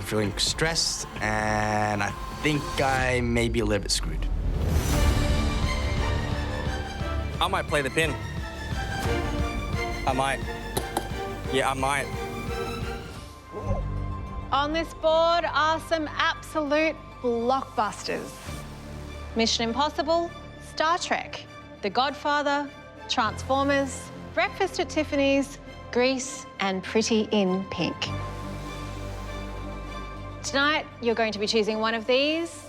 feeling stressed, and I think I may be a little bit screwed. I might play the pin. I might. Yeah, I might. On this board are some absolute blockbusters. Mission Impossible, Star Trek, The Godfather, Transformers, Breakfast at Tiffany's, Grease, and Pretty in Pink. Tonight, you're going to be choosing one of these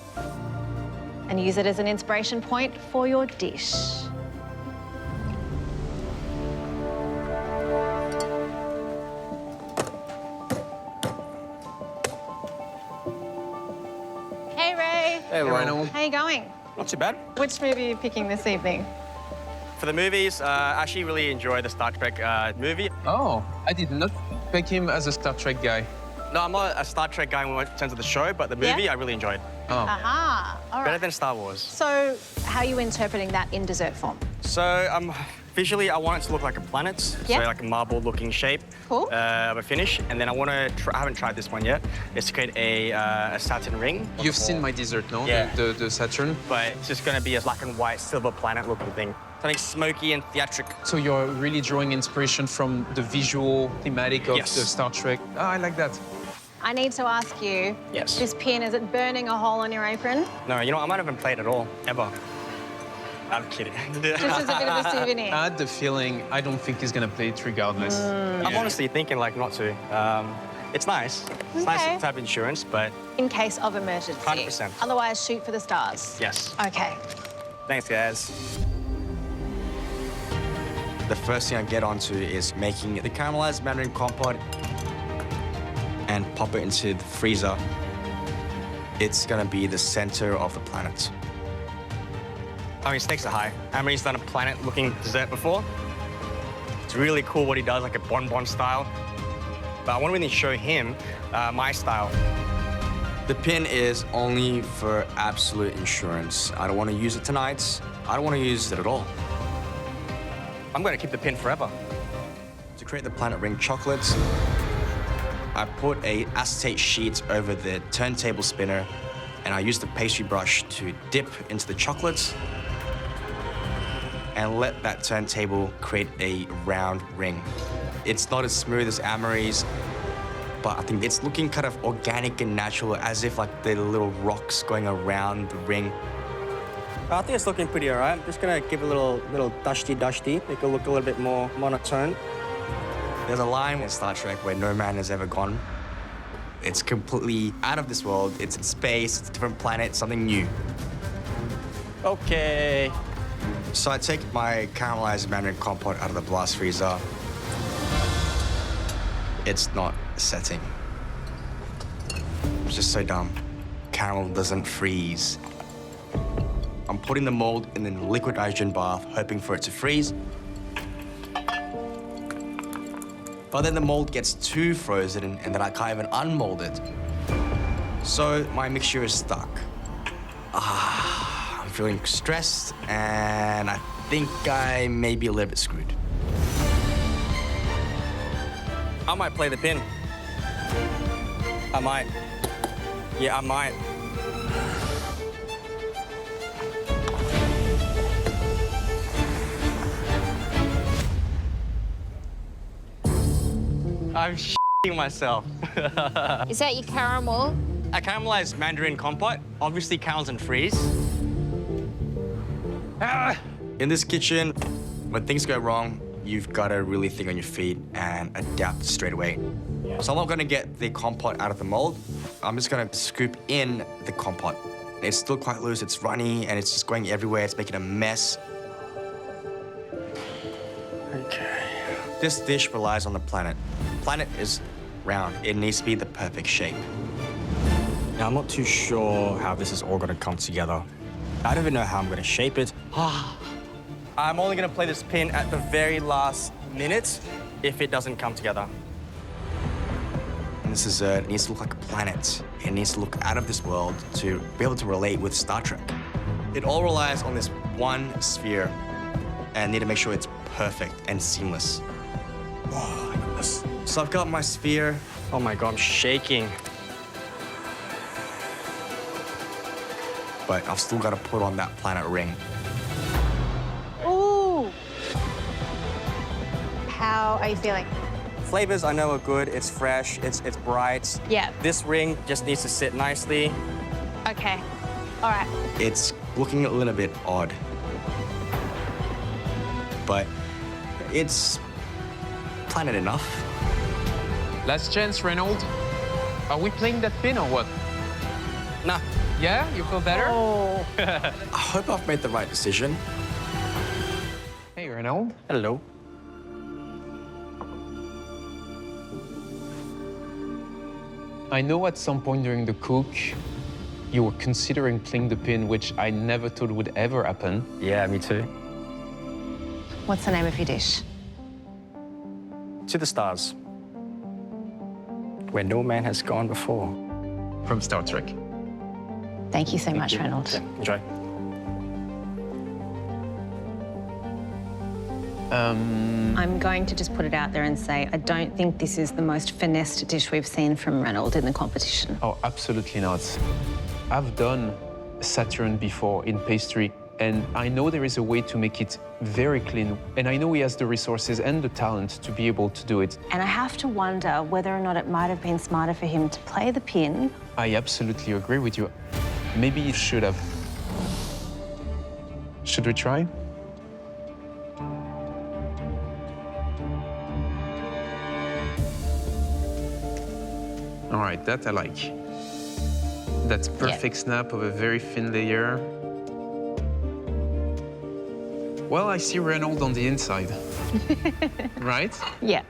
and use it as an inspiration point for your dish. Hey, Ray. Hey, Lionel. How you going? Not too bad. Which movie are you picking this evening? For the movies, I actually really enjoy the Star Trek movie. Oh, I did not pick him as a Star Trek guy. No, I'm not a Star Trek guy in terms of the show, but the movie Yeah? I really enjoyed. Oh. Aha, all Better right. than Star Wars. So, how are you interpreting that in dessert form? So, visually, I want it to look like a planet. Yeah. So, like a marble-looking shape. Cool. Of a finish. And then I want to I haven't tried this one yet. It's to create a Saturn ring. You've seen my dessert, no? Yeah. The Saturn. But it's just going to be a black and white silver planet-looking thing. Something smoky and theatric. So you're really drawing inspiration from the visual thematic of Yes. the Star Trek. Ah, I like that. I need to ask you, Yes. this pin, is it burning a hole on your apron? No, you know, I might haven't played at all, ever. I'm kidding. Just as a bit of a souvenir. I had the feeling I don't think he's gonna play it regardless. I'm honestly thinking like not to. It's nice. It's nice Okay. to have insurance, but In case of emergency. 100%. Otherwise, shoot for the stars. yes. Okay. Thanks, guys. The first thing I get onto is making the caramelized mandarin compote and pop it into the freezer. It's gonna be the center of the planet. I mean, stakes are high. Amory's done a planet-looking dessert before. It's really cool what he does, like a bonbon style. But I want to really show him my style. The pin is only for absolute insurance. I don't want to use it tonight. I don't want to use it at all. I'm going to keep the pin forever. To create the planet ring chocolates, I put a acetate sheet over the turntable spinner, and I use the pastry brush to dip into the chocolates and let that turntable create a round ring. It's not as smooth as Amory's, but I think it's looking kind of organic and natural, as if like the little rocks going around the ring. I think it's looking pretty all right. I'm just going to give it a little dusty. Make it look a little bit more monotone. There's a line in Star Trek where no man has ever gone. It's completely out of this world. It's in space, it's a different planet, something new. Okay. So I take my caramelized mandarin compote out of the blast freezer. It's not setting. It's just so dumb. Caramel doesn't freeze. I'm putting the mold in the liquid nitrogen bath, hoping for it to freeze. But then the mold gets too frozen and then I can't even unmold it. So my mixture is stuck. I'm feeling stressed, and I think I may be a little bit screwed. I might play the pin. I might. Yeah, I might. I'm shitting myself. Is that your caramel? A caramelized mandarin compote, obviously caramels and freeze. In this kitchen, when things go wrong, you've got to really think on your feet and adapt straight away. So I'm not going to get the compote out of the mold. I'm just going to scoop in the compote. It's still quite loose, it's runny, and it's just going everywhere. It's making a mess. Okay. This dish relies on the planet. The planet is round. It needs to be the perfect shape. Now, I'm not too sure how this is all going to come together. I don't even know how I'm going to shape it. I'm only going to play this pin at the very last minute if it doesn't come together. And this dessert needs to look like a planet. It needs to look out of this world to be able to relate with Star Trek. It all relies on this one sphere, and I need to make sure it's perfect and seamless. Oh, my goodness. So I've got my sphere. Oh my God, I'm shaking. but I've still got to put on that planet ring. Ooh. How are you feeling? Flavors I know are good. It's fresh. It's bright. Yeah. This ring just needs to sit nicely. Okay. All right. It's looking a little bit odd, but it's planet enough. Last chance, Reynolds. Are we playing that pin or what? Nah. Yeah? You feel better? Oh. I hope I've made the right decision. Hey, Reynolds. Hello. I know at some point during the cook, you were considering playing the pin, which I never thought would ever happen. Yeah, me too. What's the name of your dish? To the stars. Where no man has gone before. From Star Trek. Thank you so much, you. Reynolds. Yeah, enjoy. I'm going to just put it out there and say I don't think this is the most finessed dish we've seen from Reynolds in the competition. Oh, absolutely not. I've done Saturn before in pastry, and I know there is a way to make it very clean, and I know he has the resources and the talent to be able to do it. And I have to wonder whether or not it might have been smarter for him to play the pin. I absolutely agree with you. Maybe you should have. Should we try? All right, that I like. That's perfect snap of a very thin layer. Well, I see Reynolds on the inside. Right? Yeah.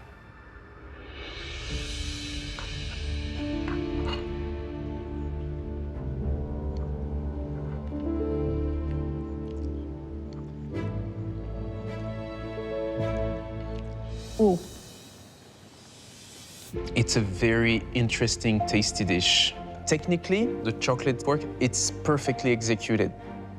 Ooh. It's a very interesting, tasty dish. Technically, the chocolate work, it's perfectly executed.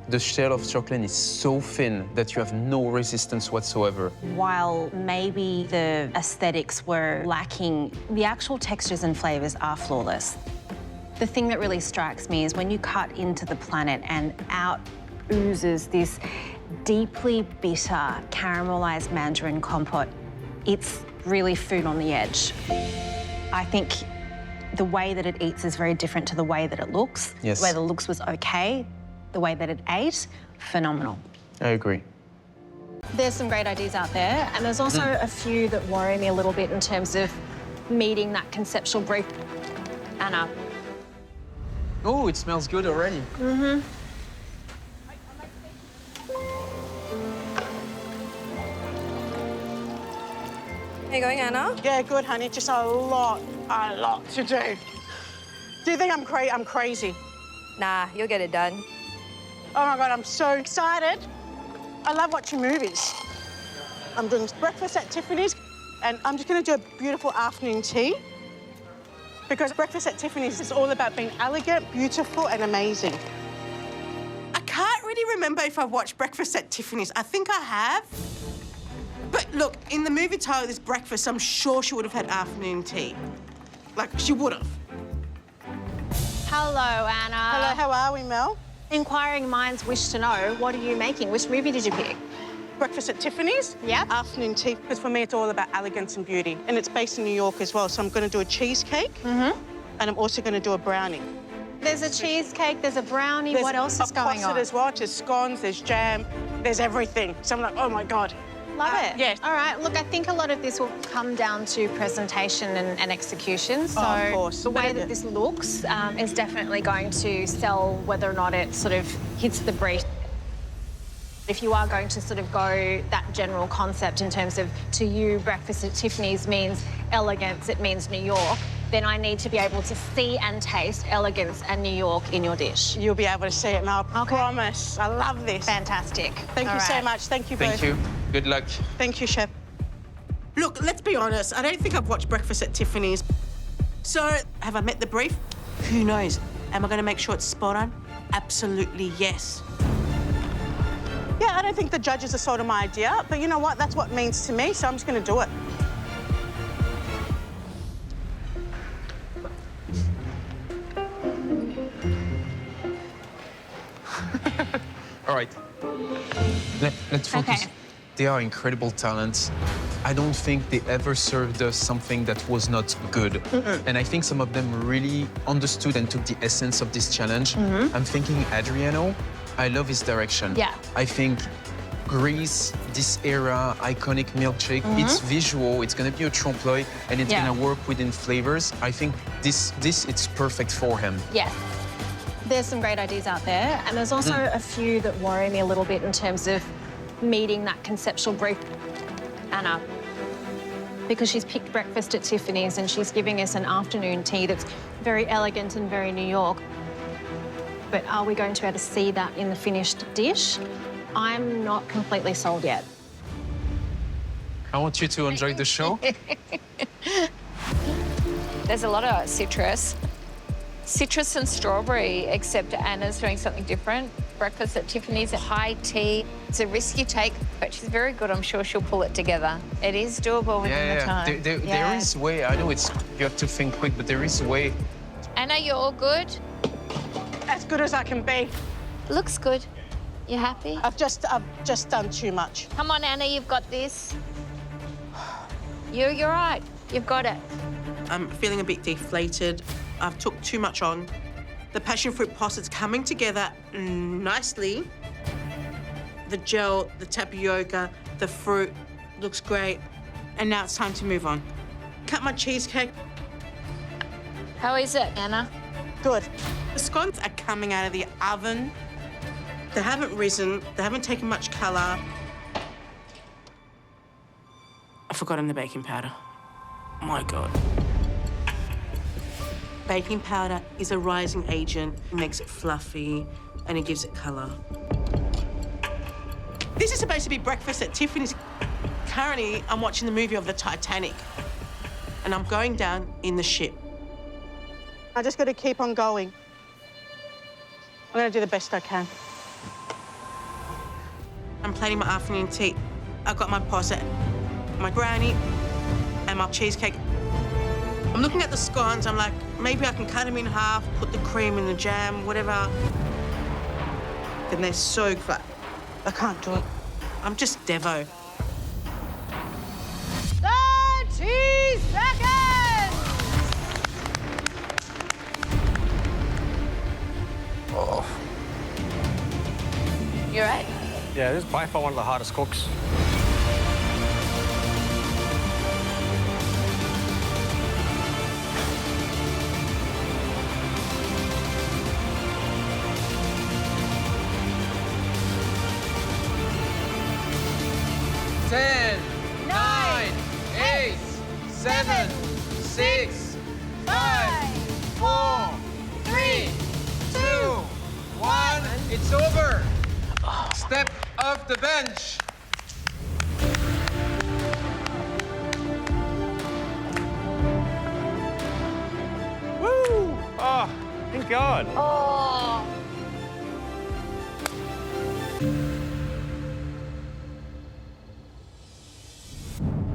The shell of chocolate is so thin that you have no resistance whatsoever. While maybe the aesthetics were lacking, the actual textures and flavors are flawless. The thing that really strikes me is when you cut into the planet and out oozes this deeply bitter caramelized mandarin compote. It's really food on the edge. I think the way that it eats is very different to the way that it looks. Yes. The way that it looks was okay. The way that it ate, phenomenal. I agree. There's some great ideas out there, and there's also a few that worry me a little bit in terms of meeting that conceptual brief. Anna. Oh, it smells good already. Mm-hmm. How you going, Anna? Yeah, good, honey. Just a lot to do. Do you think I'm crazy? Nah, you'll get it done. Oh, my God, I'm so excited. I love watching movies. I'm doing breakfast at Tiffany's, and I'm just going to do a beautiful afternoon tea because breakfast at Tiffany's is all about being elegant, beautiful, and amazing. I can't really remember if I've watched Breakfast at Tiffany's. I think I have. But look, in the movie title, this breakfast, I'm sure she would have had afternoon tea. Like, she would have. Hello, Anna. Hello, how are we, Mel? Inquiring minds wish to know, what are you making? Which movie did you pick? Breakfast at Tiffany's? Yeah. Afternoon tea, because for me, it's all about elegance and beauty. And it's based in New York as well, so I'm going to do a cheesecake. Mm-hmm. And I'm also going to do a brownie. There's a cheesecake, there's a brownie. There's what else is going on? as well. There's scones, there's jam, there's everything. So I'm like, oh, my God. Love it. Yes. All right. Look, I think a lot of this will come down to presentation and execution. So of course. the way that this looks is definitely going to sell whether or not it sort of hits the brief. If you are going to sort of go that general concept in terms of, to you, breakfast at Tiffany's means elegance, it means New York, then I need to be able to see and taste elegance and New York in your dish. You'll be able to see it, and I promise. I love this. Fantastic. Thank you so much. Thank you both. Thank you. Good luck. Thank you, Chef. Look, let's be honest. I don't think I've watched Breakfast at Tiffany's. So, have I met the brief? Who knows? Am I going to make sure it's spot on? Absolutely yes. Yeah, I don't think the judges are sold on my idea, but you know what? That's what it means to me, so I'm just going to do it. All right. Let's focus. Okay. They are incredible talents. I don't think they ever served us something that was not good. And I think some of them really understood and took the essence of this challenge. I'm thinking Adriano. I love his direction. Yeah. I think Greece, this era, iconic milkshake, it's visual, it's gonna be a trompe-l'oeil, and it's gonna work within flavors. I think this it's perfect for him. Yeah. There's some great ideas out there, and there's also a few that worry me a little bit in terms of meeting that conceptual brief. Anna, because she's picked breakfast at Tiffany's and she's giving us an afternoon tea that's very elegant and very New York. But are we going to be able to see that in the finished dish? I'm not completely sold yet. I want you to enjoy the show. There's a lot of citrus. Citrus and strawberry, except Anna's doing something different. Breakfast at Tiffany's, high tea. It's a risk you take, but she's very good. I'm sure she'll pull it together. It is doable within the time. There is a way. I know it's you have to think quick, but there is a way. Anna, you're all good? As good as I can be. Looks good. You happy? I've just done too much. Come on, Anna, you've got this. You're right. You've got it. I'm feeling a bit deflated. I've took too much on. The passion fruit posset's coming together nicely. The gel, the tapioca, the fruit looks great. And now it's time to move on. Cut my cheesecake. How is it, Anna? Good. The scones are coming out of the oven. They haven't risen. They haven't taken much colour. I've forgotten the baking powder. My God. Baking powder is a rising agent. It makes it fluffy and it gives it colour. This is supposed to be breakfast at Tiffany's. Currently, I'm watching the movie of the Titanic and I'm going down in the ship. I just got to keep on going. I'm going to do the best I can. I'm planning my afternoon tea. I've got my posset, my brownie, and my cheesecake. I'm looking at the scones. I'm like, maybe I can cut them in half, put the cream in the jam, whatever. Then they're so flat. I can't do it. I'm just Devo. 30 seconds! You're right. Yeah, this is by far one of the hardest cooks. Ten, 9, 8, 7, 6, 5, 4, 3, 2, 1. It's over. Step off the bench. Woo! Oh, thank God. Oh.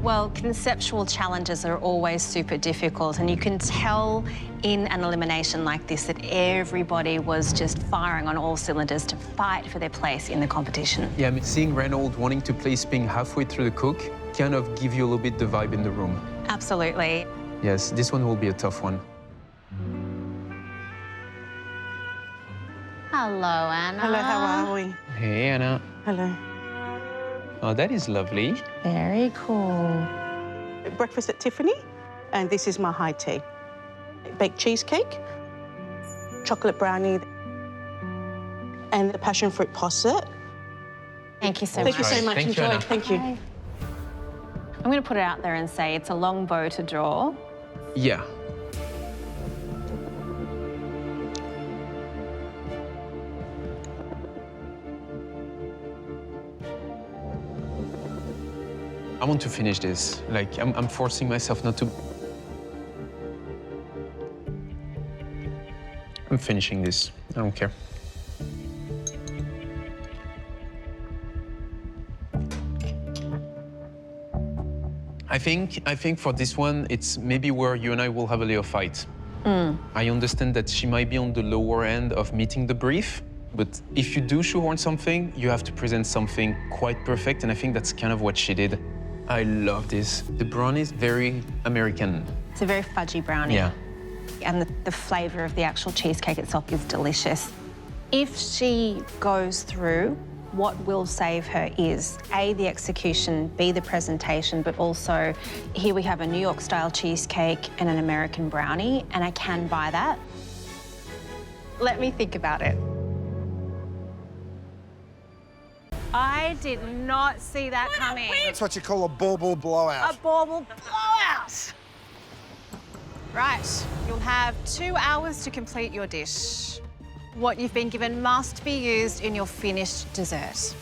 Well, conceptual challenges are always super difficult, and you can tell in an elimination like this that everybody was just firing on all cylinders to fight for their place in the competition. Yeah, I mean, seeing Reynolds wanting to place Ping halfway through the cook kind of give you a little bit the vibe in the room. Absolutely. Yes, this one will be a tough one. Hello, Anna. Hello, how are we? Hey, Anna. Hello. Oh, that is lovely. Very cool. Breakfast at Tiffany, and this is my high tea. Baked cheesecake, chocolate brownie, and the passion fruit posset. Thank you so Thank you much. so much. Thank you, Enjoy. Anna. Thank you. I'm going to put it out there and say it's a long bow to draw. Yeah. I want to finish this. Like, I'm forcing myself not to. I'm finishing this. I don't care. I think for this one, it's maybe where you and I will have a little fight. I understand that she might be on the lower end of meeting the brief, But if you do shoehorn something, you have to present something quite perfect, and I think that's kind of what she did. I love this. The brownie is very American. It's a very fudgy brownie. Yeah. And the flavour of the actual cheesecake itself is delicious. If she goes through, what will save her is A, the execution, B, the presentation, but also here we have a New York style cheesecake and an American brownie, and I can buy that. Let me think about it. I did not see that coming. That's what you call a bauble blowout. A bauble blowout. Right, you'll have 2 hours to complete your dish. What you've been given must be used in your finished dessert.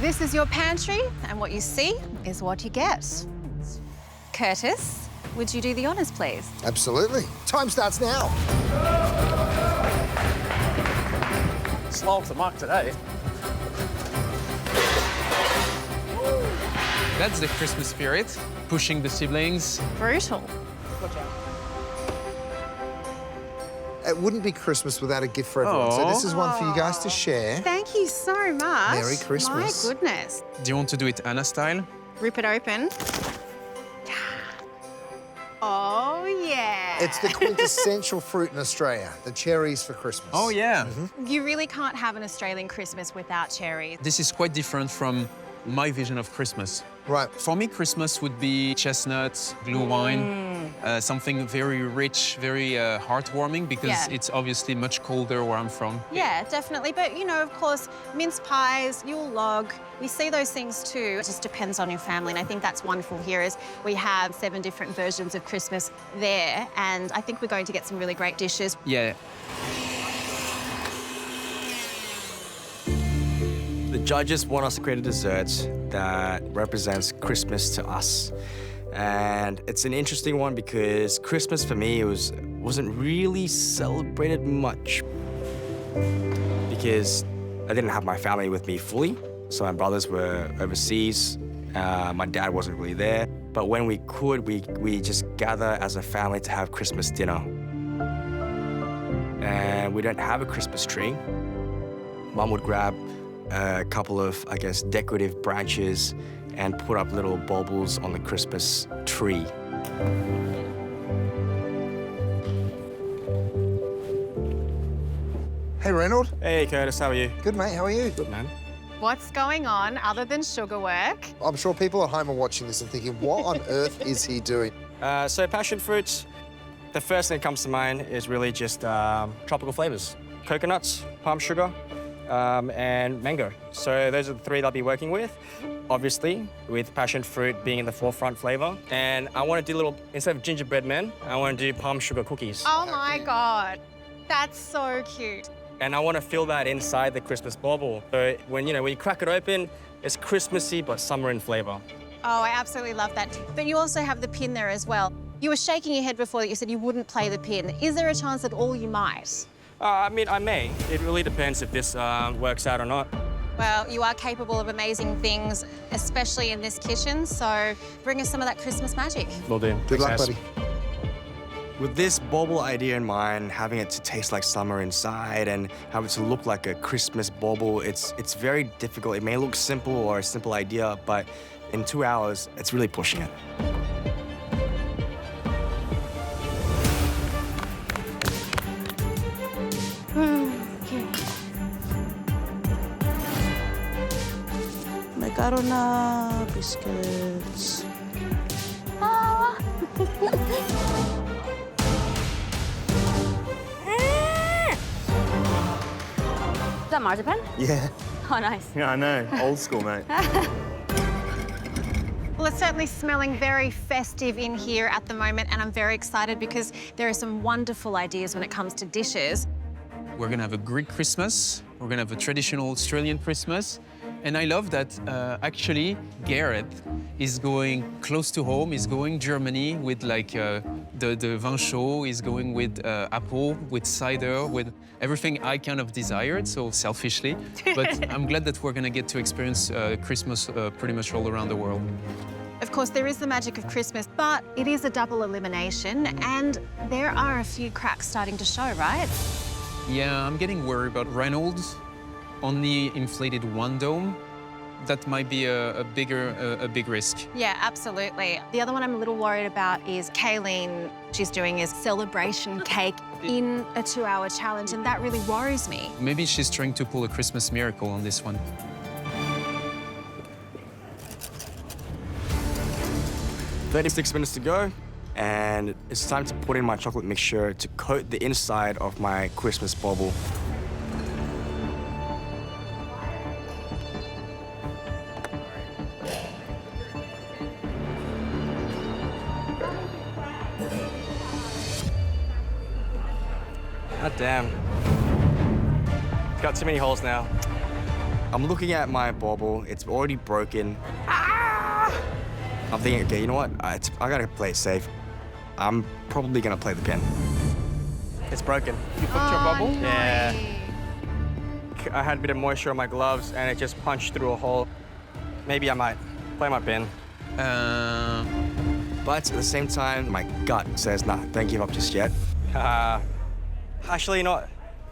This is your pantry, and what you see is what you get. Curtis, would you do the honours, please? Absolutely. Time starts now. Slow off the mark today. That's the Christmas spirit, pushing the siblings. Brutal. It wouldn't be Christmas without a gift for everyone. So this is one for you guys to share. Thank you so much. Merry Christmas. My goodness. Do you want to do it Anna style? Rip it open. Oh, yeah. It's the quintessential fruit in Australia, the cherries for Christmas. Oh, yeah. You really can't have an Australian Christmas without cherries. This is quite different from my vision of Christmas. Right. For me, Christmas would be chestnuts, glue wine, something very rich, very heartwarming, because it's obviously much colder where I'm from. Yeah, definitely. But, you know, of course, mince pies, Yule log, we see those things too. It just depends on your family. And I think that's wonderful here is we have 7 different versions of Christmas there. And I think we're going to get some really great dishes. Yeah. The judges want us to create a dessert that represents Christmas to us. And it's an interesting one because Christmas for me wasn't really celebrated much because I didn't have my family with me fully. So my brothers were overseas, my dad wasn't really there. But when we could, we just gather as a family to have Christmas dinner. And we don't have a Christmas tree. Mum would grab a couple of, I guess, decorative branches and put up little baubles on the Christmas tree. Hey, Reynold. Hey, Curtis, how are you? Good, mate. How are you? Good, man. What's going on other than sugar work? I'm sure people at home are watching this and thinking, what on earth is he doing? So passion fruits, the first thing that comes to mind is really just tropical flavors. Coconuts, palm sugar, and mango. So those are the 3 that I'll be working with. Obviously, with passion fruit being in the forefront flavor. And I want to do instead of gingerbread men, I want to do palm sugar cookies. Oh my God, that's so cute. And I want to fill that inside the Christmas bauble. So when you crack it open, it's Christmassy but summer in flavor. Oh, I absolutely love that. But you also have the pin there as well. You were shaking your head before that you said you wouldn't play the pin. Is there a chance at all you might? I mean, I may. It really depends if this works out or not. Well, you are capable of amazing things, especially in this kitchen, so bring us some of that Christmas magic. Will do. Good luck, buddy. With this bauble idea in mind, having it to taste like summer inside and have it to look like a Christmas bauble, it's very difficult. It may look simple or a simple idea, but in 2 hours, it's really pushing it. Macarona, biscuits. Is that marzipan? Yeah. Oh, nice. Yeah, I know. Old school, mate. Well, it's certainly smelling very festive in here at the moment, and I'm very excited because there are some wonderful ideas when it comes to dishes. We're gonna have a Greek Christmas. We're gonna have a traditional Australian Christmas. And I love that actually Gareth is going close to home. He's going Germany with like the vin chaud. He's going with apple, with cider, with everything I kind of desired, so selfishly. But I'm glad that we're gonna get to experience Christmas pretty much all around the world. Of course, there is the magic of Christmas, but it is a double elimination, and there are a few cracks starting to show, right? Yeah, I'm getting worried about Reynolds. Only inflated one dome. That might be a big risk. Yeah, absolutely. The other one I'm a little worried about is Kayleen. She's doing a celebration cake in a 2-hour challenge, and that really worries me. Maybe she's trying to pull a Christmas miracle on this one. 36 minutes to go, and it's time to put in my chocolate mixture to coat the inside of my Christmas bauble. God damn. It's got too many holes now. I'm looking at my bauble. It's already broken. I'm thinking, okay, you know what? I gotta play it safe. I'm probably gonna play the pin. It's broken. You popped your bubble? No. Yeah. I had a bit of moisture on my gloves and it just punched through a hole. Maybe I might play my pin. But at the same time, my gut says, nah, don't give up just yet. Actually, you know what?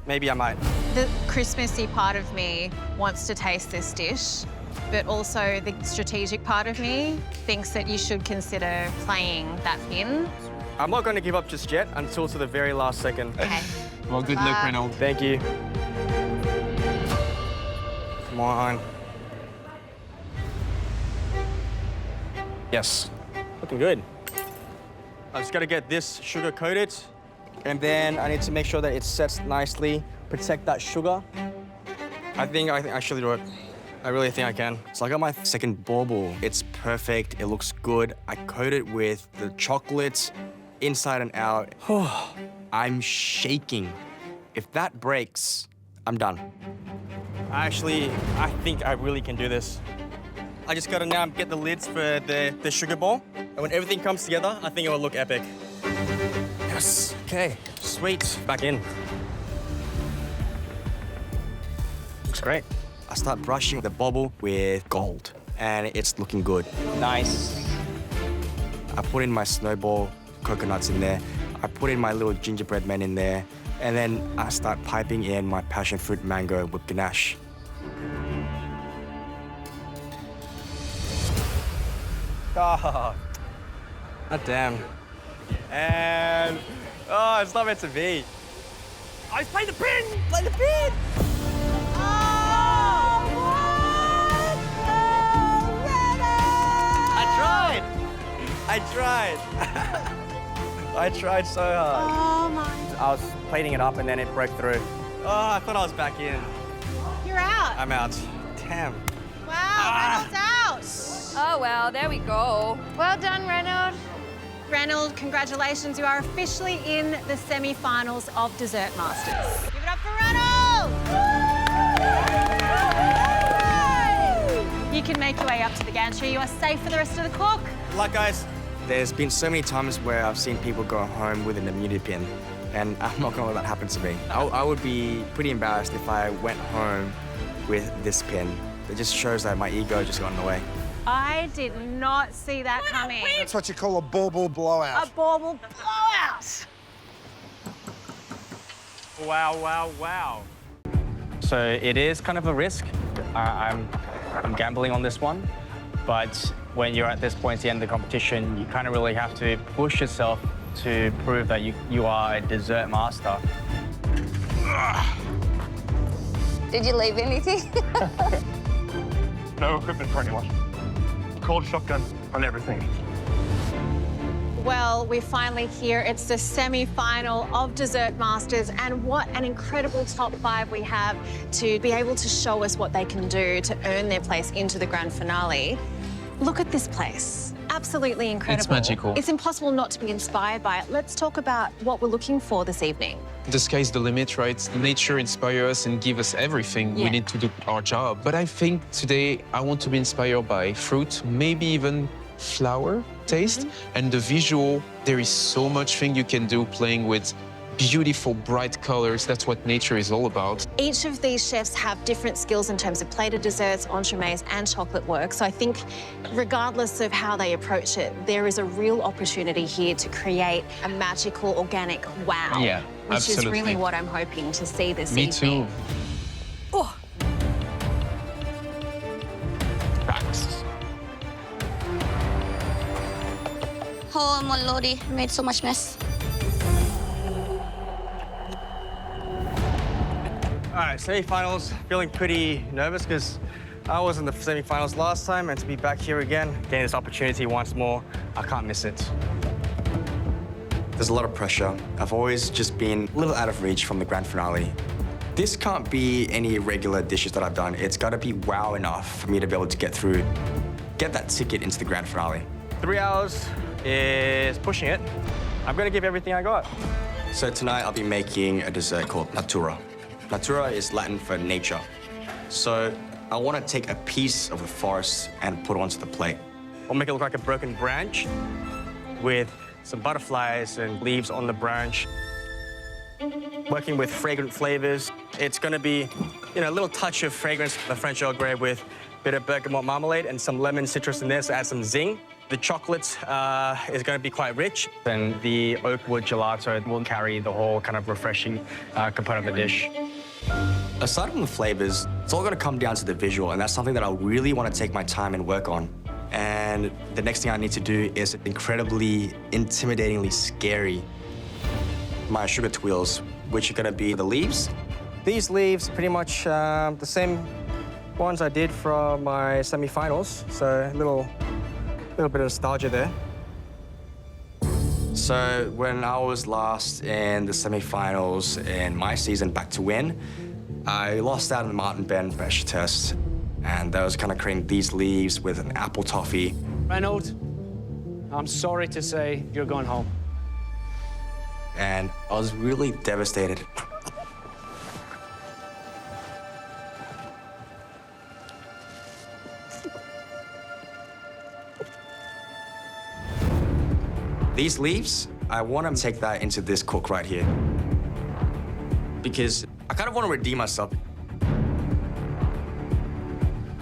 Maybe I might. The Christmassy part of me wants to taste this dish, but also the strategic part of me thinks that you should consider playing that pin. I'm not going to give up just yet until to the very last second. Okay. Well, good luck, Reynolds. Thank you. Come on. Yes, looking good. I just got to get this sugar coated, and then I need to make sure that it sets nicely, protect that sugar. I think I should do it. I really think I can. So I got my second bauble. It's perfect, it looks good. I coat it with the chocolate inside and out. I'm shaking. If that breaks, I'm done. I think I really can do this. I just gotta now get the lids for the sugar ball. And when everything comes together, I think it will look epic. Yes, okay, sweet. Back in. Looks great. I start brushing the bauble with gold, and it's looking good. Nice. I put in my snowball coconuts in there. I put in my little gingerbread men in there, and then I start piping in my passion fruit mango with ganache. Oh, God damn. And, oh, it's not meant to be. I play the pin! Play the pin! I tried. I tried so hard. Oh my. I was plating it up and then it broke through. Oh, I thought I was back in. You're out. I'm out. Damn. Wow, Reynolds out. Oh, well, there we go. Well done, Reynolds. Reynolds, congratulations. You are officially in the semi-finals of Dessert Masters. Give it up for Reynolds! You can make your way up to the gantry. You are safe for the rest of the cook. Good luck, guys. There's been so many times where I've seen people go home with an immunity pin, and I'm not gonna let that happen to me. I would be pretty embarrassed if I went home with this pin. It just shows that my ego just got in the way. I did not see that coming. That's what you call a bauble blowout. A bauble blowout. Wow, wow, wow. So it is kind of a risk. I'm gambling on this one, but when you're at this point at the end of the competition, you kind of really have to push yourself to prove that you are a dessert master. Did you leave anything? No equipment for anyone. Cold shotgun on everything. Well, we're finally here. It's the semi-final of Dessert Masters, and what an incredible top 5 we have to be able to show us what they can do to earn their place into the grand finale. Look at this place. Absolutely incredible. It's magical. It's impossible not to be inspired by it. Let's talk about what we're looking for this evening. The sky's the limit, right? Nature inspires us and gives us everything. Yeah. We need to do our job. But I think today I want to be inspired by fruit, maybe even flower taste, and the visual. There is so much thing you can do playing with beautiful, bright colors. That's what nature is all about. Each of these chefs have different skills in terms of plated desserts, entremets, and chocolate work. So I think regardless of how they approach it, there is a real opportunity here to create a magical, organic wow. Yeah, which absolutely. is really what I'm hoping to see this Me evening. too. Oh. Facts. Oh, my lordy, made so much mess. All right, semi-finals. Feeling pretty nervous because I was in the semi-finals last time, and to be back here again, getting this opportunity once more, I can't miss it. There's a lot of pressure. I've always just been a little out of reach from the grand finale. This can't be any regular dishes that I've done. It's got to be wow enough for me to be able to get through, get that ticket into the grand finale. 3 hours is pushing it. I'm gonna give everything I got. So tonight I'll be making a dessert called natura. Natura is Latin for nature. So I want to take a piece of the forest and put it onto the plate. I'll make it look like a broken branch with some butterflies and leaves on the branch. Working with fragrant flavors. It's going to be, a little touch of fragrance, the French Earl Grey with a bit of bergamot marmalade and some lemon citrus in there, so add some zing. The chocolate is going to be quite rich, and the oak wood gelato will carry the whole kind of refreshing component of the dish. Aside from the flavors, it's all going to come down to the visual, and that's something that I really want to take my time and work on. And the next thing I need to do is incredibly, intimidatingly scary. My sugar twirls, which are going to be the leaves. These leaves, pretty much the same ones I did from my semi-finals, so a little bit of nostalgia there. So when I was last in the semi-finals in my season back to win, I lost out in the Martin Ben pressure test, and I was kind of creating these leaves with an apple toffee. Reynolds, I'm sorry to say you're going home. And I was really devastated. These leaves, I want to take that into this cook right here. Because I kind of want to redeem myself.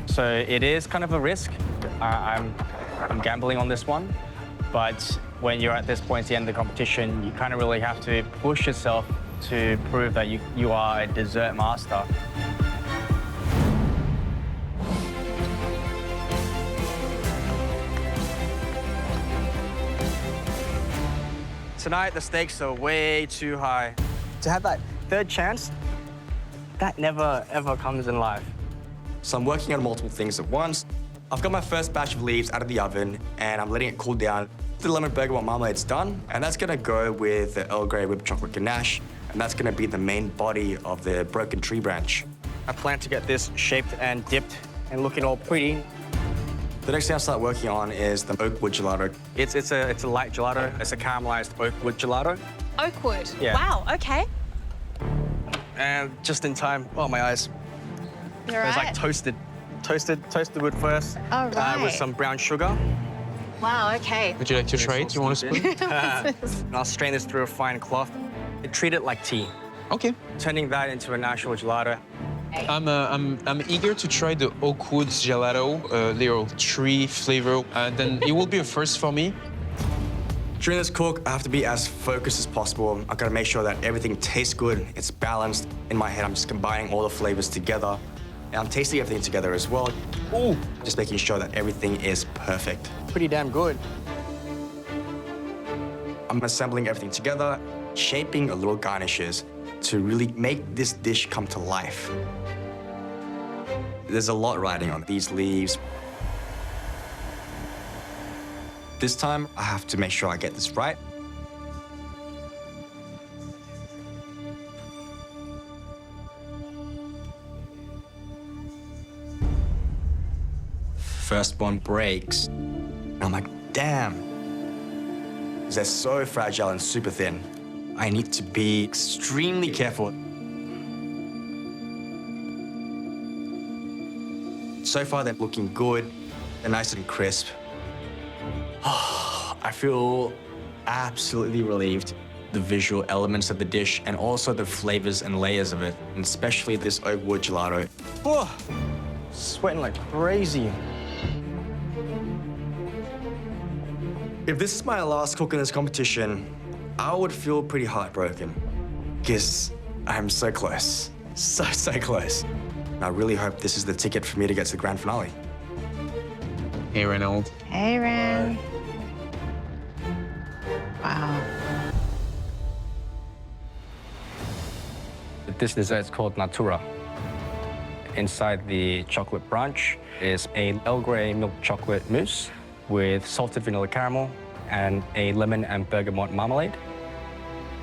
So it is kind of a risk. I'm gambling on this one. But when you're at this point at the end of the competition, you kind of really have to push yourself to prove that you are a dessert master. Tonight, the stakes are way too high. To have that third chance, that never, ever comes in life. So I'm working on multiple things at once. I've got my first batch of leaves out of the oven, and I'm letting it cool down. The lemon bergamot marmalade's done, and that's gonna go with the Earl Grey whipped chocolate ganache, and that's gonna be the main body of the broken tree branch. I plan to get this shaped and dipped and looking all pretty. The next thing I start working on is the oak wood gelato. It's a light gelato. It's a caramelized oak wood gelato. Oak wood? Yeah. Wow, okay. And just in time, oh, my eyes. You're It was right. like toasted wood first. Oh, right. With some brown sugar. Wow, okay. Would you like to try it? You want a spoon? And I'll strain this through a fine cloth and treat it like tea. Okay. Turning that into an actual gelato. I'm eager to try the oak wood gelato, little tree flavor, and then it will be a first for me. During this cook, I have to be as focused as possible. I've got to make sure that everything tastes good, it's balanced. In my head, I'm just combining all the flavors together. And I'm tasting everything together as well. Ooh, just making sure that everything is perfect. Pretty damn good. I'm assembling everything together, shaping a little garnishes to really make this dish come to life. There's a lot riding on these leaves. This time, I have to make sure I get this right. First one breaks. And I'm like, damn. They're so fragile and super thin. I need to be extremely careful. So far, they're looking good. They're nice and crisp. I feel absolutely relieved. the visual elements of the dish and also the flavors and layers of it, and especially this oak wood gelato. Oh, sweating like crazy. If this is my last cook in this competition, I would feel pretty heartbroken because I'm so close, so close. And I really hope this is the ticket for me to get to the grand finale. Hey, Reynolds. Hey, Ren. Wow. This dessert is called Natura. Inside the chocolate brunch is a Earl Grey milk chocolate mousse with salted vanilla caramel and a lemon and bergamot marmalade.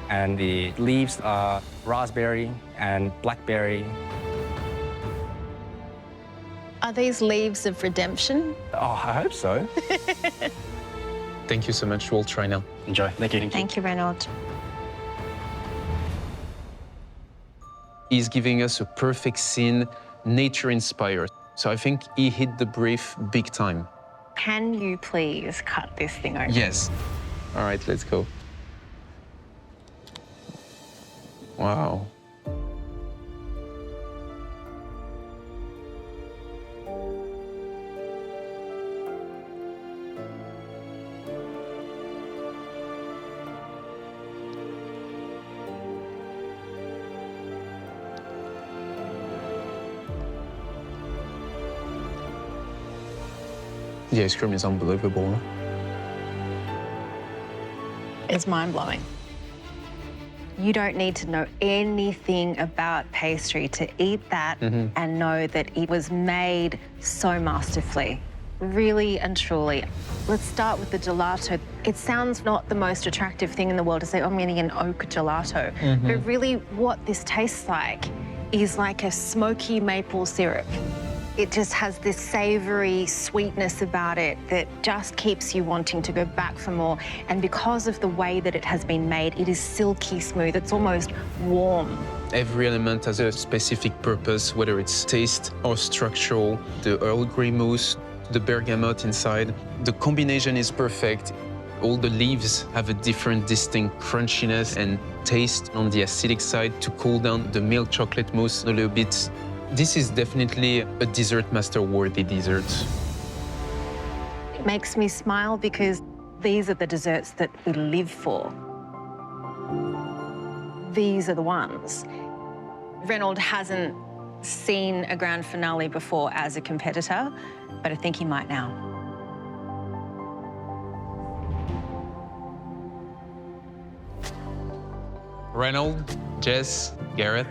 And the leaves are raspberry and blackberry. Are these leaves of redemption? Oh, I hope so. Thank you so much. We'll try now. Enjoy. Thank you. Thank you, Reynolds. He's giving us a perfect scene, nature-inspired. So I think he hit the brief big time. Can you please cut this thing open? Yes. All right, let's go. Wow. The ice cream is unbelievable. It's mind-blowing. You don't need to know anything about pastry to eat that and know that it was made so masterfully, really and truly. Let's start with the gelato. It sounds not the most attractive thing in the world to say, oh, I'm getting an oak gelato. But really what this tastes like is like a smoky maple syrup. It just has this savoury sweetness about it that just keeps you wanting to go back for more. And because of the way that it has been made, it is silky smooth. It's almost warm. Every element has a specific purpose, whether it's taste or structural. The Earl Grey mousse, the bergamot inside. The combination is perfect. All the leaves have a different distinct crunchiness and taste on the acidic side to cool down the milk chocolate mousse a little bit. This is definitely a dessert master-worthy dessert. It makes me smile because these are the desserts that we live for. These are the ones. Reynolds hasn't seen a grand finale before as a competitor, but I think he might now. Reynolds, Jess, Gareth,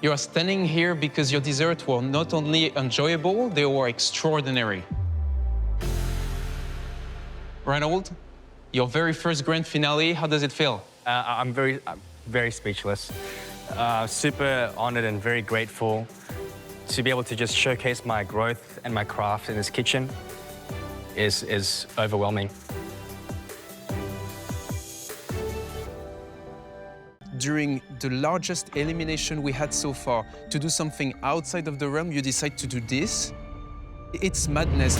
you are standing here because your desserts were not only enjoyable, they were extraordinary. Reynolds, your very first grand finale, how does it feel? I'm very speechless. Super honored and very grateful to be able to just showcase my growth and my craft in this kitchen is overwhelming. During the largest elimination we had so far, to do something outside of the realm, you decide to do this. It's madness.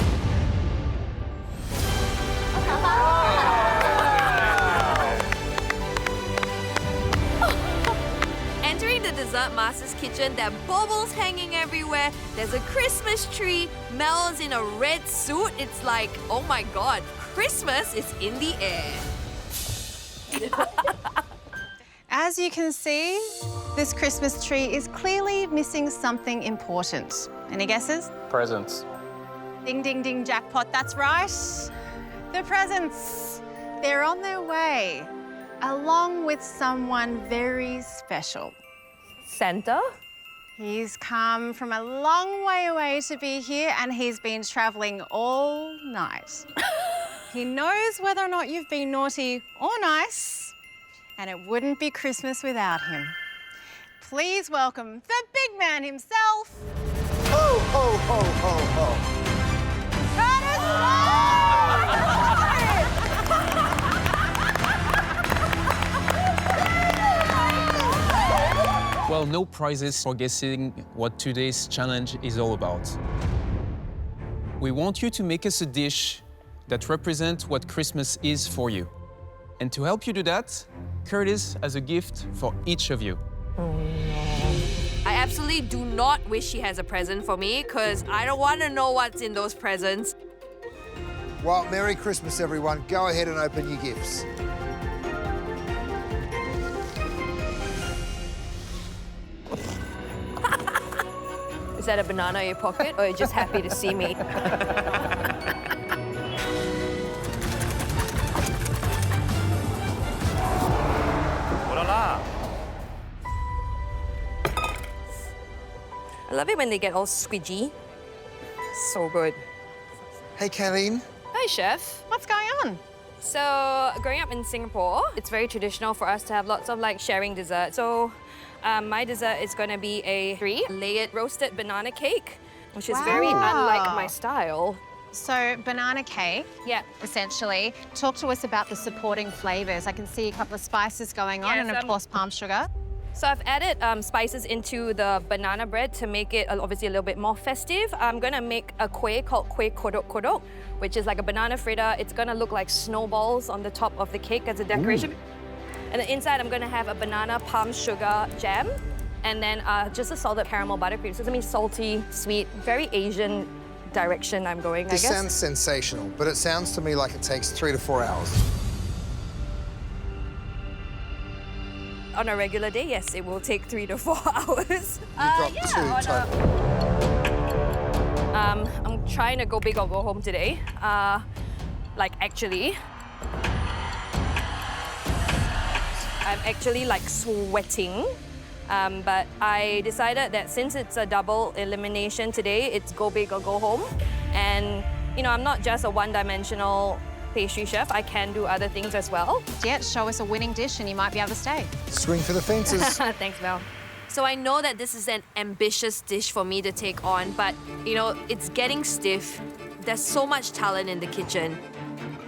Entering the Dessert Master's kitchen, there are baubles hanging everywhere, there's a Christmas tree, Mel's in a red suit. It's like, oh my God, Christmas is in the air. As you can see, this Christmas tree is clearly missing something important. Any guesses? Presents. Ding, ding, ding, jackpot, that's right. The presents, they're on their way, along with someone very special. Santa? He's come from a long way away to be here and he's been travelling all night. He knows whether or not you've been naughty or nice, and it wouldn't be Christmas without him. Please welcome the big man himself. Ho, ho, ho, ho, ho. Well, no prizes for guessing what today's challenge is all about. We want you to make us a dish that represents what Christmas is for you. And to help you do that, Curtis has a gift for each of you. I absolutely do not wish she has a present for me because I don't want to know what's in those presents. Well, Merry Christmas, everyone. Go ahead and open your gifts. Is that a banana in your pocket, or are you just happy to see me? Voila! I love it when they get all squidgy. So good. Hey, Kayleen. Hi, Chef. What's going on? So, growing up in Singapore, it's very traditional for us to have lots of sharing dessert. So, my dessert is going to be a 3-layered roasted banana cake, which is very unlike my style. So banana cake, Yeah. essentially. Talk to us about the supporting flavours. I can see a couple of spices going on, Yes, and of course palm sugar. So I've added spices into the banana bread to make it obviously a little bit more festive. I'm gonna make a kueh called kueh kodok kodok, which is like a banana fritter. It's gonna look like snowballs on the top of the cake as a decoration. And then inside I'm gonna have a banana palm sugar jam, and then just a salted caramel buttercream. So it's gonna be salty, sweet, very Asian direction I'm going, I guess. This sounds sensational, but it sounds to me like it takes 3 to 4 hours. On a regular day, yes, it will take 3 to 4 hours. You've got 2 total. I'm trying to go big or go home today. Actually. I'm actually sweating. But I decided that since it's a double elimination today, it's go big or go home. And, I'm not just a one-dimensional pastry chef. I can do other things as well. Yeah, show us a winning dish and you might be able to stay. Swing for the fences. Thanks, Mel. So I know that this is an ambitious dish for me to take on, but, it's getting stiff. There's so much talent in the kitchen.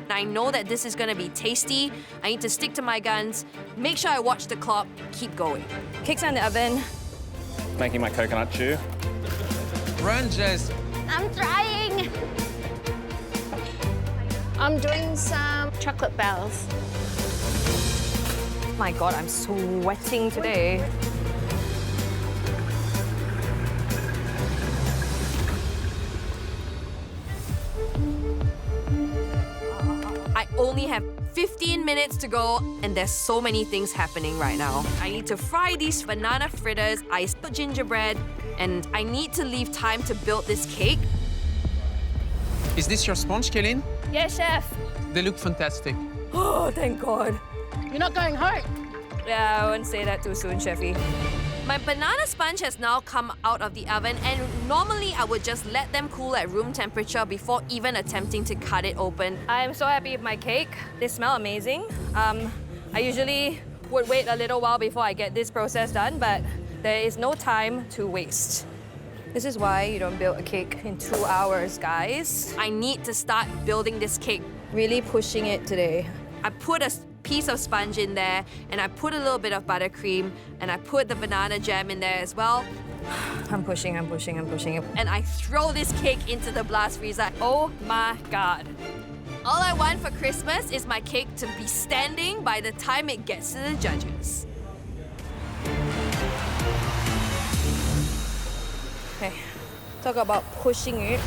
I know that this is gonna be tasty. I need to stick to my guns, make sure I watch the clock, keep going. Cake's on the oven. Making my coconut chew. Run, Jess. I'm trying. I'm doing some chocolate bells. My God, I'm sweating today. I only have 15 minutes to go, and there's so many things happening right now. I need to fry these banana fritters, ice the gingerbread, and I need to leave time to build this cake. Is this your sponge, Kayleen? Yes, chef. They look fantastic. Oh, thank God. You're not going home. Yeah, I wouldn't say that too soon, Chefy. My banana sponge has now come out of the oven, and normally I would just let them cool at room temperature before even attempting to cut it open. I'm so happy with my cake. They smell amazing. I usually would wait a little while before I get this process done, but there is no time to waste. This is why you don't build a cake in 2 hours, guys. I need to start building this cake. Really pushing it today. I put a piece of sponge in there, and I put a little bit of buttercream, and I put the banana jam in there as well. I'm pushing. And I throw this cake into the blast freezer. Oh my God. All I want for Christmas is my cake to be standing by the time it gets to the judges. Okay, talk about pushing it.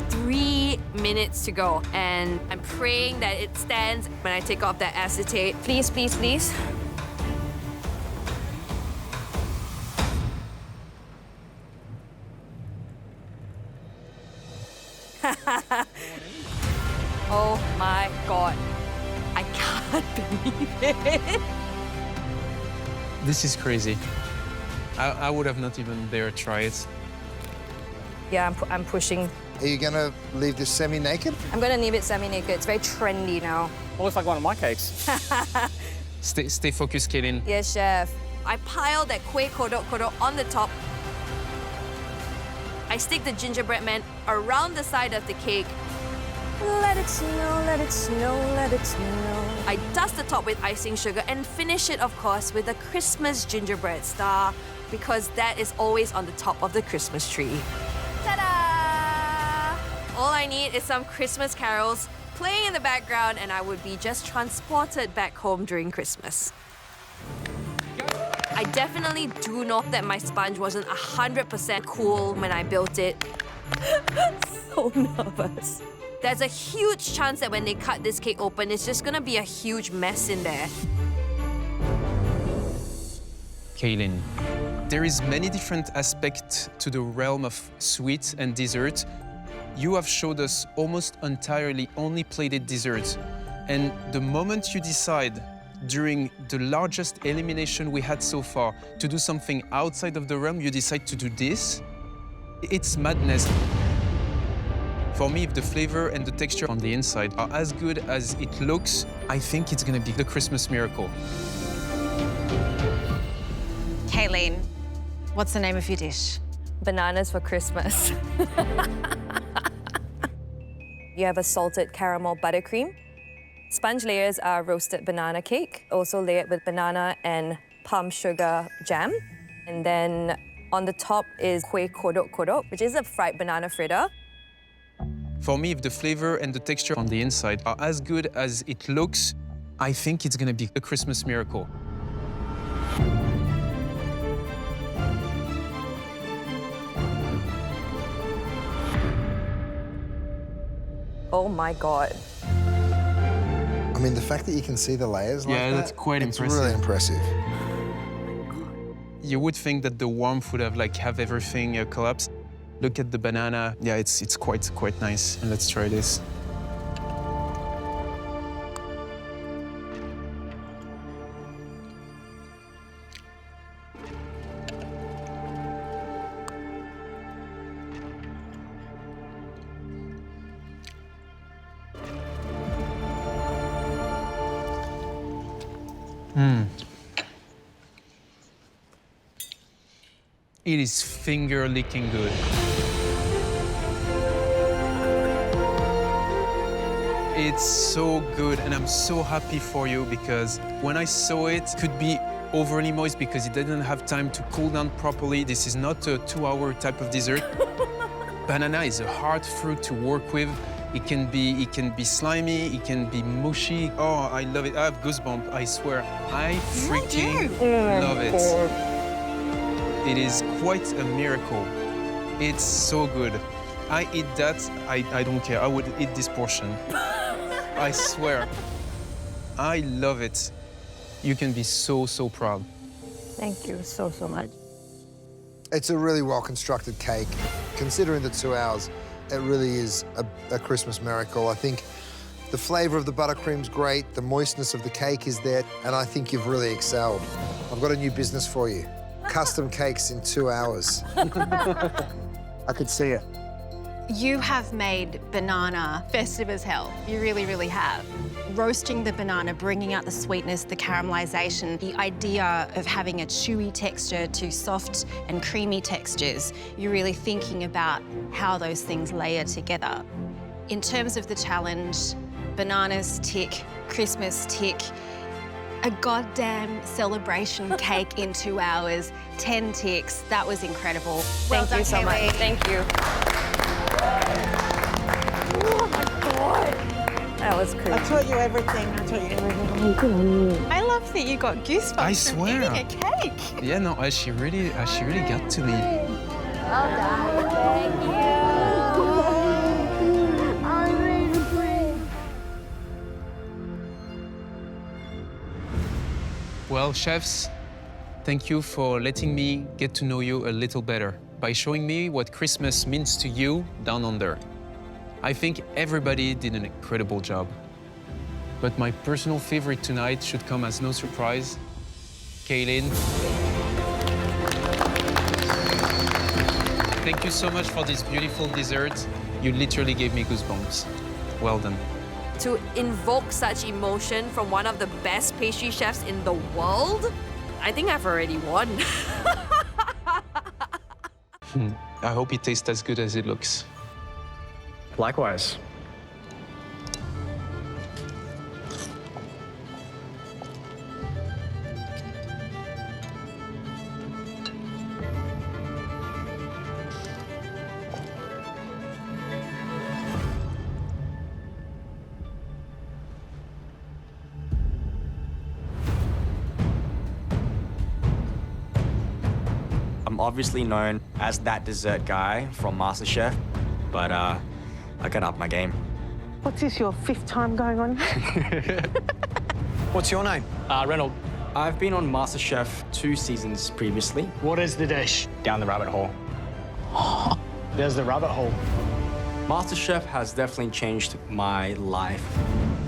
3 minutes to go, and I'm praying that it stands when I take off that acetate. Please, please, please. Oh my God. I can't believe it. This is crazy. I would have not even dared try it. Yeah, I'm pushing. Are you gonna leave this semi-naked? I'm gonna leave it semi-naked. It's very trendy now. Well, looks like one of my cakes. Stay focused, Kayleen. Yes, chef. I pile that kueh kodok kodok on the top. I stick the gingerbread man around the side of the cake. Let it snow, let it snow, let it snow. I dust the top with icing sugar and finish it, of course, with a Christmas gingerbread star, because that is always on the top of the Christmas tree. Ta-da! All I need is some Christmas carols playing in the background, and I would be just transported back home during Christmas. I definitely do know that my sponge wasn't 100% cool when I built it. So nervous. There's a huge chance that when they cut this cake open, it's just gonna be a huge mess in there. Kaylin, there is many different aspects to the realm of sweet and dessert. You have showed us almost entirely only plated desserts. And the moment you decide, during the largest elimination we had so far, to do something outside of the realm, you decide to do this, it's madness. For me, if the flavor and the texture on the inside are as good as it looks, I think it's gonna be the Christmas miracle. Kayleen, what's the name of your dish? Bananas for Christmas. You have a salted caramel buttercream. Sponge layers are roasted banana cake, also layered with banana and palm sugar jam. And then on the top is kueh kodok kodok, which is a fried banana fritter. For me, if the flavor and the texture on the inside are as good as it looks, I think it's gonna be a Christmas miracle. Oh my God. I mean, the fact that you can see the layers like that, that's quite impressive. It's really impressive. You would think that the warmth would have everything collapse. Look at the banana. Yeah, it's quite nice. And let's try this. It is finger-licking good. It's so good, and I'm so happy for you because when I saw it, could be overly moist because it didn't have time to cool down properly. This is not a 2-hour type of dessert. Banana is a hard fruit to work with. It can be slimy, it can be mushy. Oh, I love it. I have goosebumps, I swear. I freaking love it. It is quite a miracle. It's so good. I eat that, I don't care. I would eat this portion. I swear. I love it. You can be so proud. Thank you so much. It's a really well-constructed cake. Considering the 2 hours, it really is a Christmas miracle. I think the flavour of the buttercream's great, the moistness of the cake is there, and I think you've really excelled. I've got a new business for you. Custom cakes in 2 hours. I could see it. You have made banana festive as hell. You really have. Roasting the banana, bringing out the sweetness, the caramelization, the idea of having a chewy texture to soft and creamy textures. You're really thinking about how those things layer together. In terms of the challenge, bananas tick, Christmas tick, a goddamn celebration cake in 2 hours, 10 ticks. That was incredible. Thank you so much. Thank you. Oh my God. That was crazy. I taught you everything. I love that you got goosebumps I from swear. eating a cake. Yeah, no, she really got to me. Well done. Thank you. I'm ready to play. Well, chefs, thank you for letting me get to know you a little better by showing me what Christmas means to you down under. I think everybody did an incredible job. But my personal favorite tonight should come as no surprise. Kaylin. Thank you so much for this beautiful dessert. You literally gave me goosebumps. Well done. To invoke such emotion from one of the best pastry chefs in the world, I think I've already won. I hope it tastes as good as it looks. Likewise. I'm obviously known as that dessert guy from MasterChef, but I gotta up my game. What's this, your 5th time going on? What's your name? Reynold. I've been on MasterChef 2 seasons previously. What is the dish? Down the rabbit hole. There's the rabbit hole. MasterChef has definitely changed my life,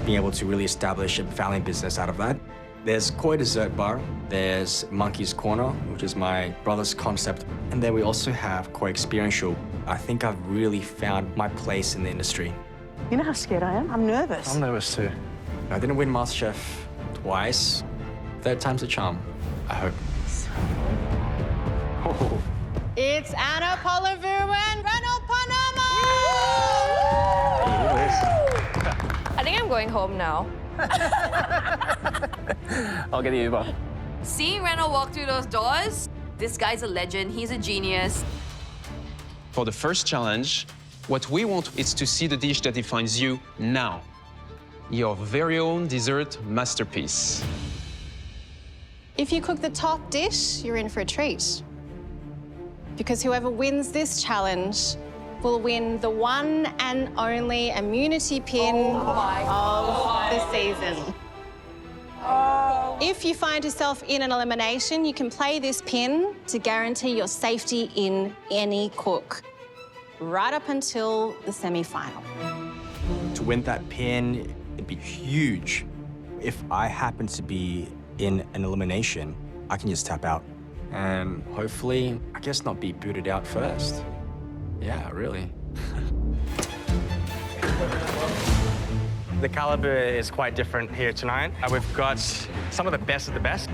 being able to really establish a family business out of that. There's Koi Dessert Bar, there's Monkey's Corner, which is my brother's concept, and then we also have Koi Experiential. I think I've really found my place in the industry. You know how scared I am? I'm nervous. I'm nervous too. I didn't win MasterChef twice. 3rd time's a charm, I hope. Oh. It's Anna Polivu and Reynold Panama! I think I'm going home now. I'll get the Uber. Seeing Reynold walk through those doors, this guy's a legend. He's a genius. For the first challenge, what we want is to see the dish that defines you now. Your very own dessert masterpiece. If you cook the top dish, you're in for a treat. Because whoever wins this challenge will win the one and only immunity pin of the season. If you find yourself in an elimination, you can play this pin to guarantee your safety in any cook, right up until the semi-final. To win that pin, it'd be huge. If I happen to be in an elimination, I can just tap out. And hopefully, I guess not be booted out first. Yeah, really. The caliber is quite different here tonight. We've got some of the best of the best.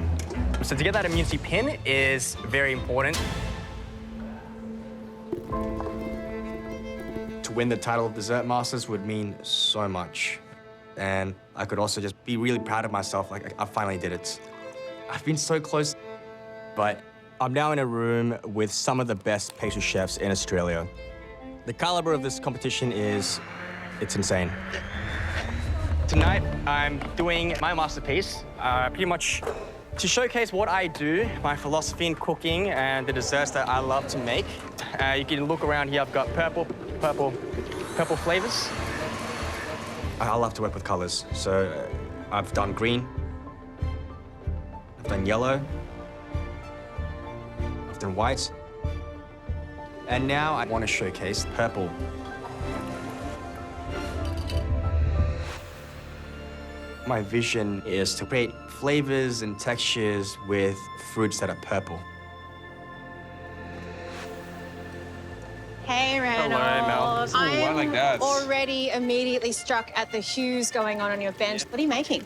So to get that immunity pin is very important. To win the title of Dessert Masters would mean so much. And I could also just be really proud of myself, like I finally did it. I've been so close, but I'm now in a room with some of the best pastry chefs in Australia. The caliber of this competition it's insane. Tonight, I'm doing my masterpiece, pretty much to showcase what I do, my philosophy in cooking and the desserts that I love to make. You can look around here, I've got purple flavors. I love to work with colors, so I've done green, I've done yellow, I've done white, and now I want to showcase purple. My vision is to create flavors and textures with fruits that are purple. Hey, Reynold. Hello, Mel. I Ooh, I am like that. already immediately struck at the hues going on your bench. What are you making?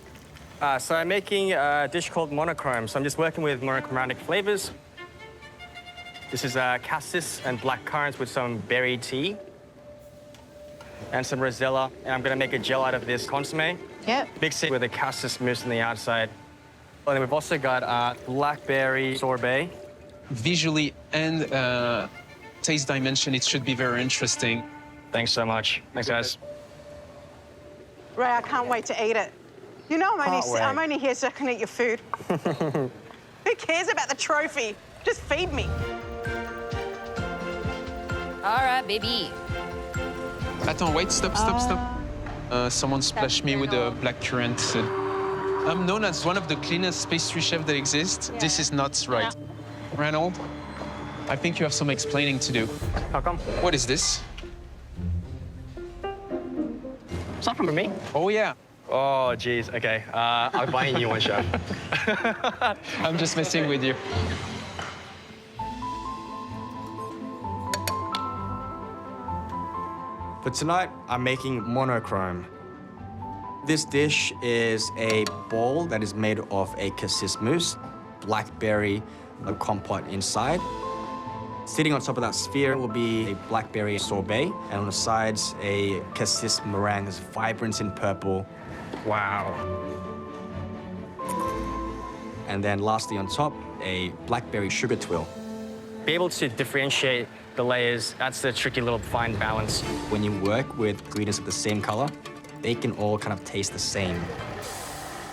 So I'm making a dish called monochrome. So I'm just working with monochromatic flavors. This is cassis and black currants with some berry tea and some rosella. And I'm gonna make a gel out of this consomme. Yep. Mix it with a cassis mousse on the outside. And then we've also got blackberry sorbet. Visually and taste dimension, it should be very interesting. Thanks so much. Thanks, guys. Ray, I can't wait to eat it. You know I'm only here so I can eat your food. Who cares about the trophy? Just feed me. All right, baby. Attends, wait, stop. Someone splashed me with a black currant. I'm known as one of the cleanest pastry chefs that exists. Yeah. This is not right. Yeah. Reynold, I think you have some explaining to do. How come? What is this? It's not from me. Oh, yeah. Oh, geez. Okay. I'll buy a new one, chef. I'm just messing with you. For tonight, I'm making monochrome. This dish is a bowl that is made of a cassis mousse, blackberry compote inside. Sitting on top of that sphere will be a blackberry sorbet, and on the sides, a cassis meringue that's vibrant in purple. Wow. And then lastly on top, a blackberry sugar twill. Be able to differentiate the layers, that's the tricky little fine balance. When you work with ingredients of the same color, they can all kind of taste the same.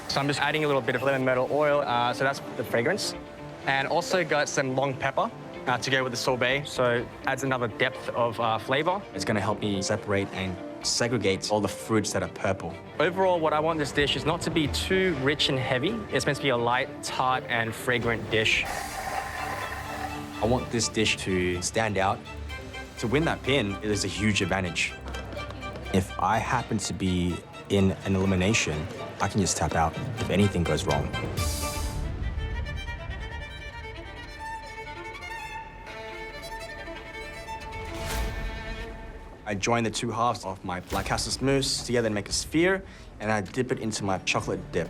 So I'm just adding a little bit of lemon myrtle oil, so that's the fragrance. And also got some long pepper. to go with the sorbet, so adds another depth of flavor. It's going to help me separate and segregate all the fruits that are purple. Overall, what I want this dish is not to be too rich and heavy. It's meant to be a light, tart, and fragrant dish. I want this dish to stand out. To win that pin, it is a huge advantage. If I happen to be in an elimination, I can just tap out if anything goes wrong. I join the two halves of my black Cassis mousse together to make a sphere, and I dip it into my chocolate dip.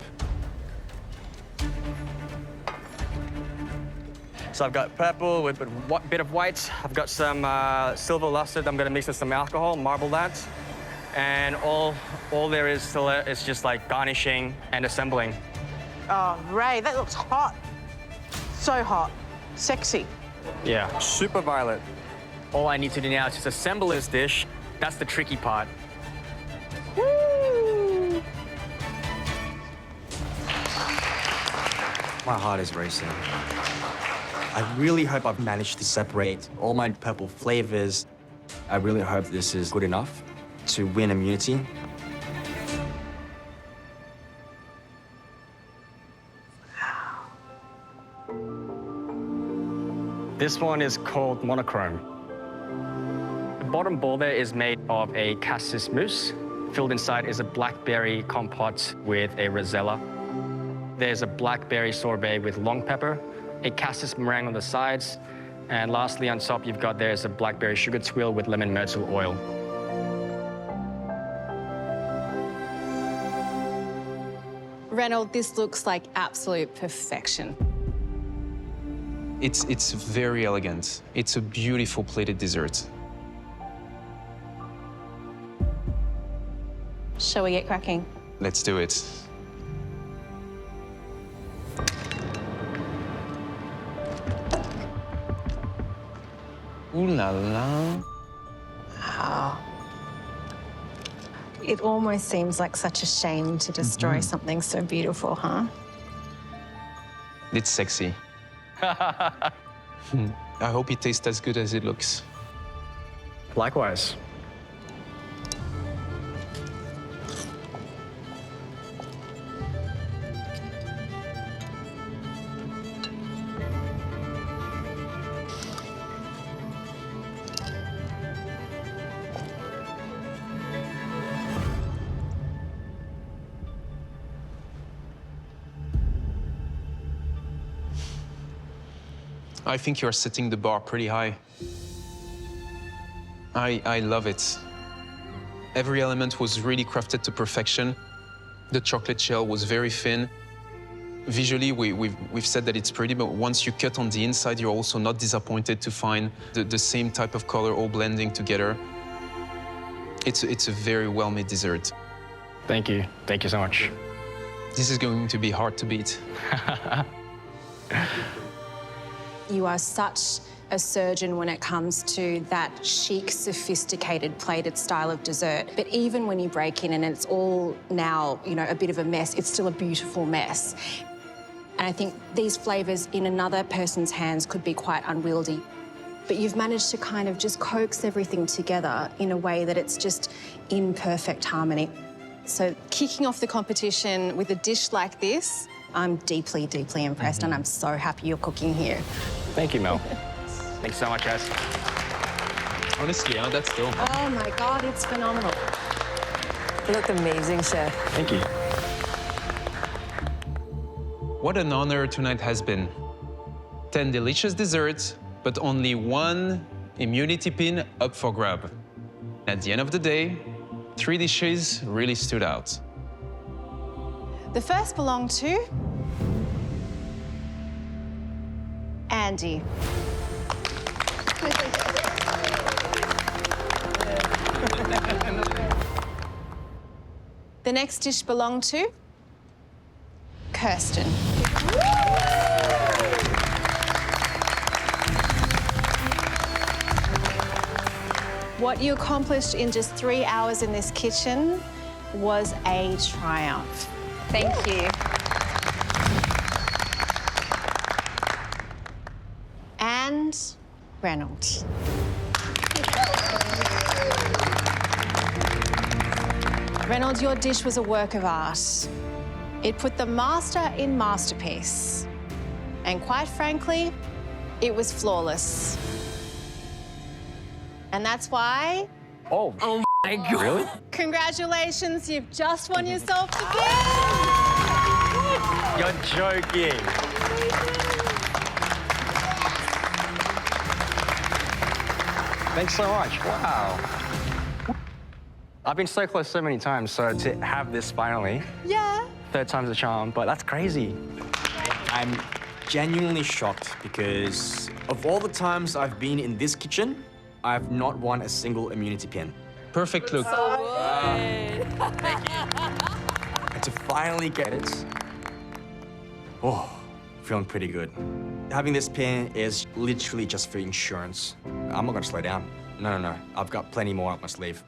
So I've got purple with a bit of white. I've got some silver luster. I'm gonna mix with some alcohol, marble that. And all there is to it is just like garnishing and assembling. Oh, Ray, that looks hot. So hot. Sexy. Yeah, super violet. All I need to do now is just assemble this dish. That's the tricky part. Woo! My heart is racing. I really hope I've managed to separate all my purple flavors. I really hope this is good enough to win immunity. This one is called monochrome. The bottom bowl there is made of a cassis mousse. Filled inside is a blackberry compote with a rosella. There's a blackberry sorbet with long pepper, a cassis meringue on the sides, and lastly on top there's a blackberry sugar twill with lemon myrtle oil. Reynold, this looks like absolute perfection. It's very elegant. It's a beautiful plated dessert. Shall we get cracking? Let's do it. Ooh la la. Wow. It almost seems like such a shame to destroy something so beautiful, huh? It's sexy. I hope it tastes as good as it looks. Likewise. I think you're setting the bar pretty high. I love it. Every element was really crafted to perfection. The chocolate shell was very thin. Visually, we've said that it's pretty, but once you cut on the inside, you're also not disappointed to find the same type of color all blending together. It's a very well-made dessert. Thank you. Thank you so much. This is going to be hard to beat. You are such a surgeon when it comes to that chic, sophisticated, plated style of dessert. But even when you break in and it's all now, a bit of a mess, it's still a beautiful mess. And I think these flavors in another person's hands could be quite unwieldy. But you've managed to kind of just coax everything together in a way that it's just in perfect harmony. So kicking off the competition with a dish like this, I'm deeply, deeply impressed, and I'm so happy you're cooking here. Thank you, Mel. Thanks so much, guys. Honestly, that's dope. Oh my God, it's phenomenal. You looked amazing, Chef. Thank you. What an honor tonight has been. 10 delicious desserts, but only one immunity pin up for grab. At the end of the day, 3 dishes really stood out. The first belonged to Andy. The next dish belonged to Kirsten. What you accomplished in just 3 hours in this kitchen was a triumph. Thank you. And Reynolds. Reynolds, your dish was a work of art. It put the master in masterpiece. And quite frankly, it was flawless. And that's why... Oh my God. Really? Congratulations, you've just won yourself the gift! You're joking. Thanks so much. Wow. I've been so close so many times, so to have this finally, Yeah. third time's a charm, but that's crazy. I'm genuinely shocked because of all the times I've been in this kitchen, I've not won a single immunity pin. Perfect look. And to finally get it, oh, feeling pretty good. Having this pin is literally just for insurance. I'm not gonna slow down. No. I've got plenty more up my sleeve.